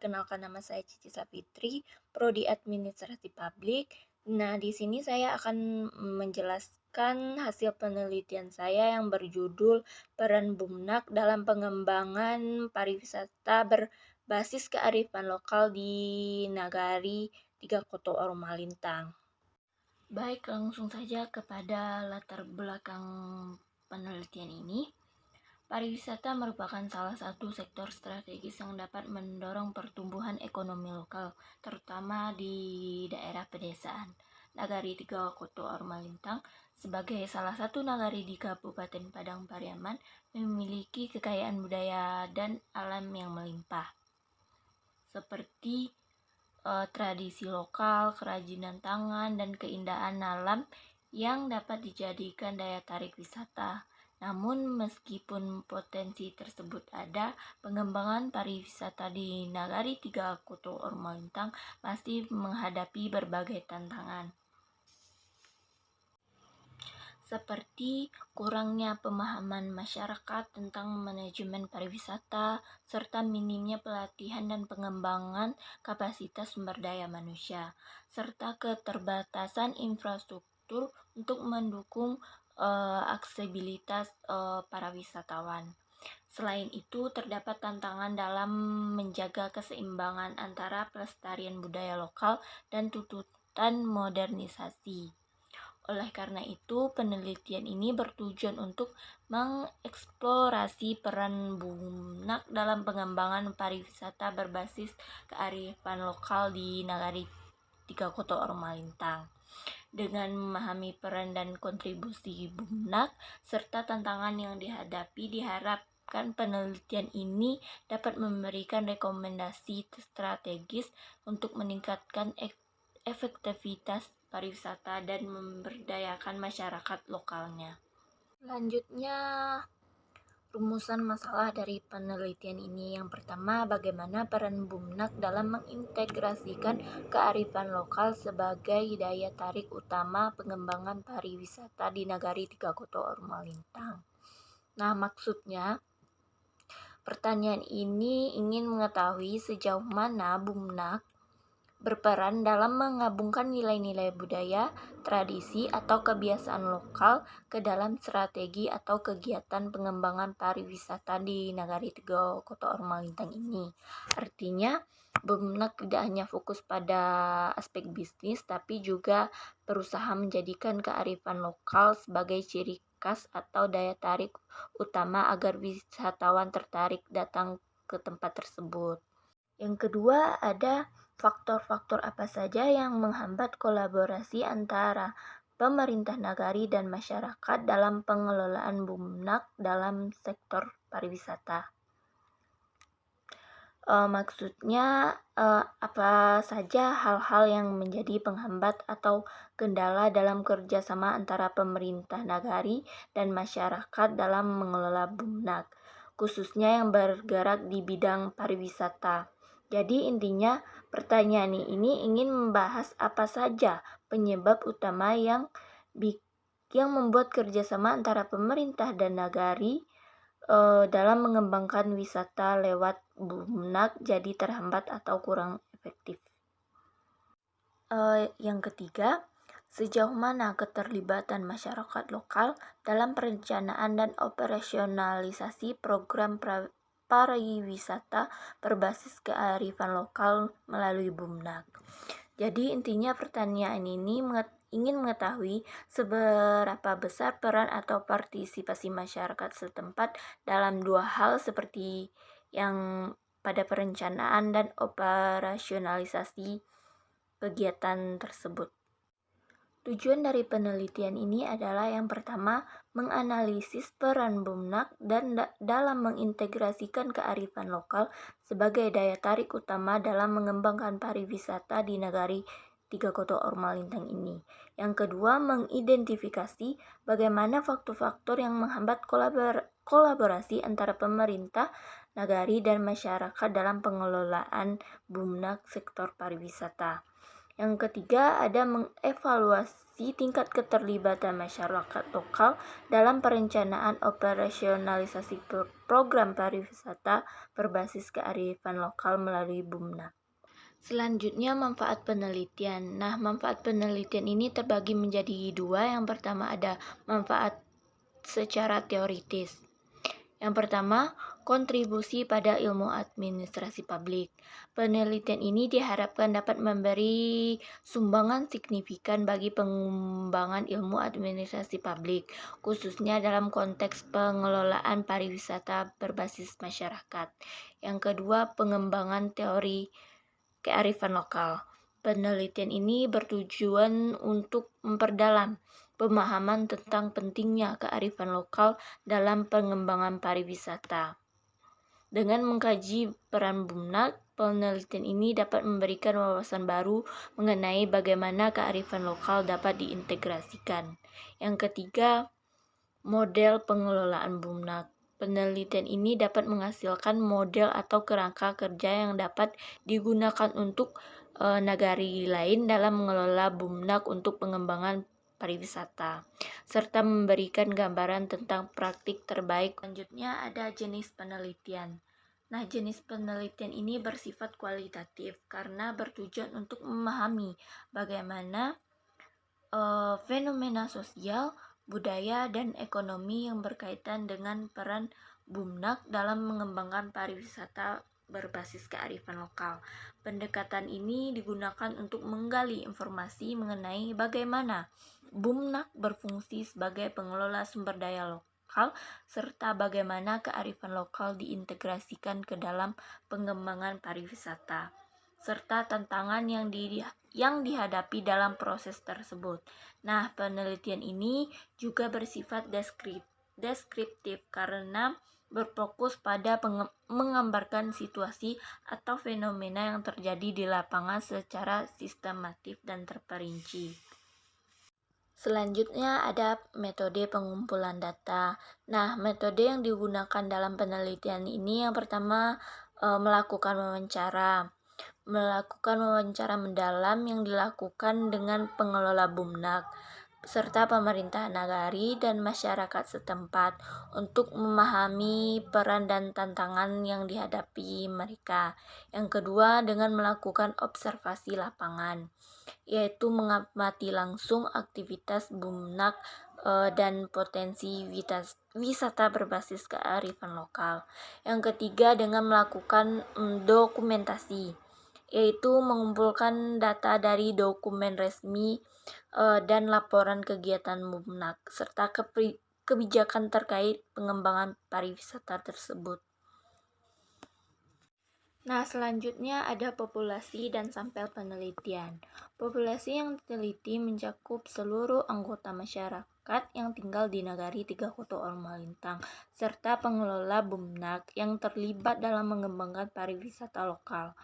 perkenalkan nama saya Cici Sapitri, Prodi Administrasi Publik. Nah, di sini saya akan menjelaskan hasil penelitian saya yang berjudul Peran Bumnak dalam Pengembangan Pariwisata Berbasis Kearifan Lokal di Nagari Tiga Koto Malintang. Baik, langsung saja kepada latar belakang penelitian ini. Pariwisata merupakan salah satu sektor strategis yang dapat mendorong pertumbuhan ekonomi lokal, terutama di daerah pedesaan. Nagari Tiga Koto Malintang sebagai salah satu nagari di Kabupaten Padang Pariaman memiliki kekayaan budaya dan alam yang melimpah, seperti tradisi lokal, kerajinan tangan, dan keindahan alam yang dapat dijadikan daya tarik wisata. Namun meskipun potensi tersebut ada, pengembangan pariwisata di Nagari Tiga Koto Malintang masih menghadapi berbagai tantangan, seperti kurangnya pemahaman masyarakat tentang manajemen pariwisata, serta minimnya pelatihan dan pengembangan kapasitas sumber daya manusia, serta keterbatasan infrastruktur untuk mendukung aksesibilitas para wisatawan. Selain itu, terdapat tantangan dalam menjaga keseimbangan antara pelestarian budaya lokal dan tuntutan modernisasi. Oleh karena itu, penelitian ini bertujuan untuk mengeksplorasi peran Bumnak dalam pengembangan pariwisata berbasis kearifan lokal di Nagari Tiga Koto Malintang. Dengan memahami peran dan kontribusi Bumnak serta tantangan yang dihadapi, diharapkan penelitian ini dapat memberikan rekomendasi strategis untuk meningkatkan efektivitas pariwisata dan memberdayakan masyarakat lokalnya. Selanjutnya, rumusan masalah dari penelitian ini. Yang pertama, bagaimana peran Bumnak dalam mengintegrasikan kearifan lokal sebagai daya tarik utama pengembangan pariwisata di Nagari Tiga Koto Malintang. Nah, maksudnya pertanyaan ini ingin mengetahui sejauh mana Bumnak berperan dalam menggabungkan nilai-nilai budaya, tradisi, atau kebiasaan lokal ke dalam strategi atau kegiatan pengembangan pariwisata di Nagari Tiga Koto Malintang ini. Artinya, Bumnak tidak hanya fokus pada aspek bisnis, tapi juga berusaha menjadikan kearifan lokal sebagai ciri khas atau daya tarik utama agar wisatawan tertarik datang ke tempat tersebut. Yang kedua, ada faktor-faktor apa saja yang menghambat kolaborasi antara pemerintah nagari dan masyarakat dalam pengelolaan Bumnak dalam sektor pariwisata. Maksudnya apa saja hal-hal yang menjadi penghambat atau kendala dalam kerjasama antara pemerintah nagari dan masyarakat dalam mengelola Bumnak, khususnya yang bergerak di bidang pariwisata. Jadi intinya pertanyaan ini ingin membahas apa saja penyebab utama yang membuat kerjasama antara pemerintah dan nagari dalam mengembangkan wisata lewat Bumnak jadi terhambat atau kurang efektif. Yang ketiga, sejauh mana keterlibatan masyarakat lokal dalam perencanaan dan operasionalisasi program pariwisata berbasis kearifan lokal melalui Bumnak. Jadi intinya pertanyaan ini ingin mengetahui seberapa besar peran atau partisipasi masyarakat setempat dalam dua hal seperti yang pada perencanaan dan operasionalisasi kegiatan tersebut. Tujuan dari penelitian ini adalah yang pertama, menganalisis peran Bumnak dan dalam mengintegrasikan kearifan lokal sebagai daya tarik utama dalam mengembangkan pariwisata di Nagari Tiga Koto Malintang ini. Yang kedua, mengidentifikasi bagaimana faktor-faktor yang menghambat kolaborasi antara pemerintah, nagari, dan masyarakat dalam pengelolaan Bumnak sektor pariwisata. Yang ketiga, ada mengevaluasi tingkat keterlibatan masyarakat lokal dalam perencanaan operasionalisasi program pariwisata berbasis kearifan lokal melalui BUMNA. Selanjutnya, manfaat penelitian. Nah, manfaat penelitian ini terbagi menjadi dua. Yang pertama ada manfaat secara teoritis. Yang pertama, kontribusi pada ilmu administrasi publik. Penelitian ini diharapkan dapat memberi sumbangan signifikan bagi pengembangan ilmu administrasi publik, khususnya dalam konteks pengelolaan pariwisata berbasis masyarakat. Yang kedua, pengembangan teori kearifan lokal. Penelitian ini bertujuan untuk memperdalam pemahaman tentang pentingnya kearifan lokal dalam pengembangan pariwisata. Dengan mengkaji peran BUMNA, penelitian ini dapat memberikan wawasan baru mengenai bagaimana kearifan lokal dapat diintegrasikan. Yang ketiga, model pengelolaan BUMNA. Penelitian ini dapat menghasilkan model atau kerangka kerja yang dapat digunakan untuk nagari lain dalam mengelola BUMNA untuk pengembangan pariwisata, serta memberikan gambaran tentang praktik terbaik. Selanjutnya ada jenis penelitian. Nah, jenis penelitian ini bersifat kualitatif karena bertujuan untuk memahami bagaimana fenomena sosial, budaya, dan ekonomi yang berkaitan dengan peran BUMNA dalam mengembangkan pariwisata berbasis kearifan lokal. Pendekatan ini digunakan untuk menggali informasi mengenai bagaimana BUMNA berfungsi sebagai pengelola sumber daya lokal, serta bagaimana kearifan lokal diintegrasikan ke dalam pengembangan pariwisata, serta tantangan yang dihadapi dalam proses tersebut. Nah, penelitian ini juga bersifat deskriptif karena berfokus pada menggambarkan situasi atau fenomena yang terjadi di lapangan secara sistematif dan terperinci. Selanjutnya ada metode pengumpulan data. Nah, metode yang digunakan dalam penelitian ini yang pertama melakukan wawancara. Melakukan wawancara mendalam yang dilakukan dengan pengelola BUMNA serta pemerintah nagari dan masyarakat setempat untuk memahami peran dan tantangan yang dihadapi mereka. Yang kedua, dengan melakukan observasi lapangan, yaitu mengamati langsung aktivitas BUMNA dan potensi wisata berbasis kearifan lokal. Yang ketiga, dengan melakukan dokumentasi, yaitu mengumpulkan data dari dokumen resmi dan laporan kegiatan BUMNA serta kebijakan terkait pengembangan pariwisata tersebut. Nah, selanjutnya ada populasi dan sampel penelitian. Populasi yang diteliti mencakup seluruh anggota masyarakat yang tinggal di Nagari Tiga Koto Olmalintang, serta pengelola BUMNA yang terlibat dalam mengembangkan pariwisata lokal.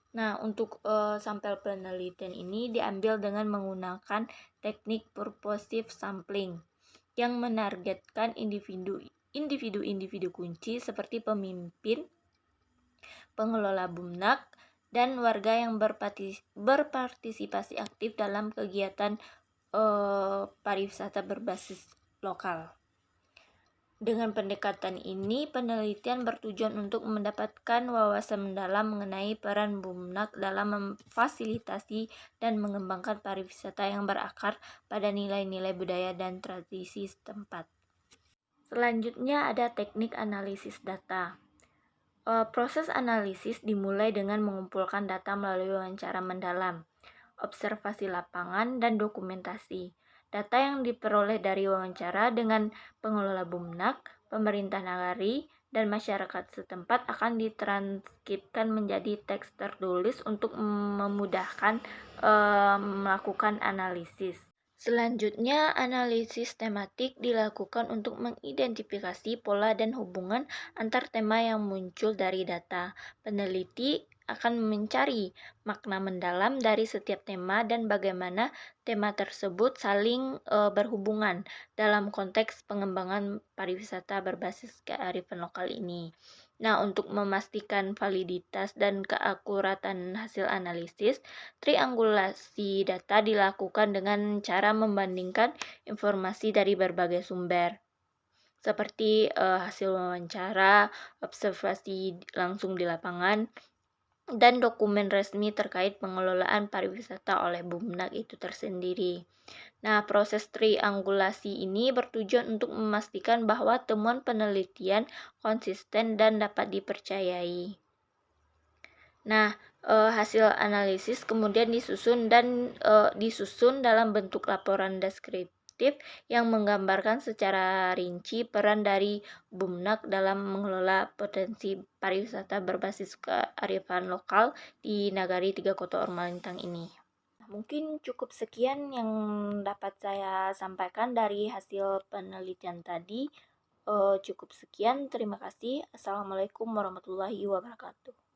Nah, untuk sampel penelitian ini diambil dengan menggunakan teknik purposive sampling yang menargetkan individu kunci seperti pemimpin, pengelola BUMNA, dan warga yang berpartisipasi aktif dalam kegiatan pariwisata berbasis lokal. Dengan pendekatan ini, penelitian bertujuan untuk mendapatkan wawasan mendalam mengenai peran BUMNA dalam memfasilitasi dan mengembangkan pariwisata yang berakar pada nilai-nilai budaya dan tradisi setempat. Selanjutnya ada teknik analisis data. Proses analisis dimulai dengan mengumpulkan data melalui wawancara mendalam, observasi lapangan, dan dokumentasi. Data yang diperoleh dari wawancara dengan pengelola BUMNA, pemerintah nagari, dan masyarakat setempat akan ditranskripsikan menjadi teks tertulis untuk memudahkan melakukan analisis. Selanjutnya, analisis tematik dilakukan untuk mengidentifikasi pola dan hubungan antar tema yang muncul dari data. Peneliti akan mencari makna mendalam dari setiap tema dan bagaimana tema tersebut saling berhubungan dalam konteks pengembangan pariwisata berbasis kearifan lokal ini. Nah, untuk memastikan validitas dan keakuratan hasil analisis, triangulasi data dilakukan dengan cara membandingkan informasi dari berbagai sumber, seperti hasil wawancara, observasi langsung di lapangan, dan dokumen resmi terkait pengelolaan pariwisata oleh Bumnak itu tersendiri. Nah, proses triangulasi ini bertujuan untuk memastikan bahwa temuan penelitian konsisten dan dapat dipercayai. Nah, hasil analisis kemudian disusun dalam bentuk laporan deskriptif yang menggambarkan secara rinci peran dari Bumnak dalam mengelola potensi pariwisata berbasis kearifan lokal di Nagari Tiga Kota Ormalintang ini. Mungkin cukup sekian yang dapat saya sampaikan dari hasil penelitian tadi. Cukup sekian, terima kasih. Assalamualaikum warahmatullahi wabarakatuh.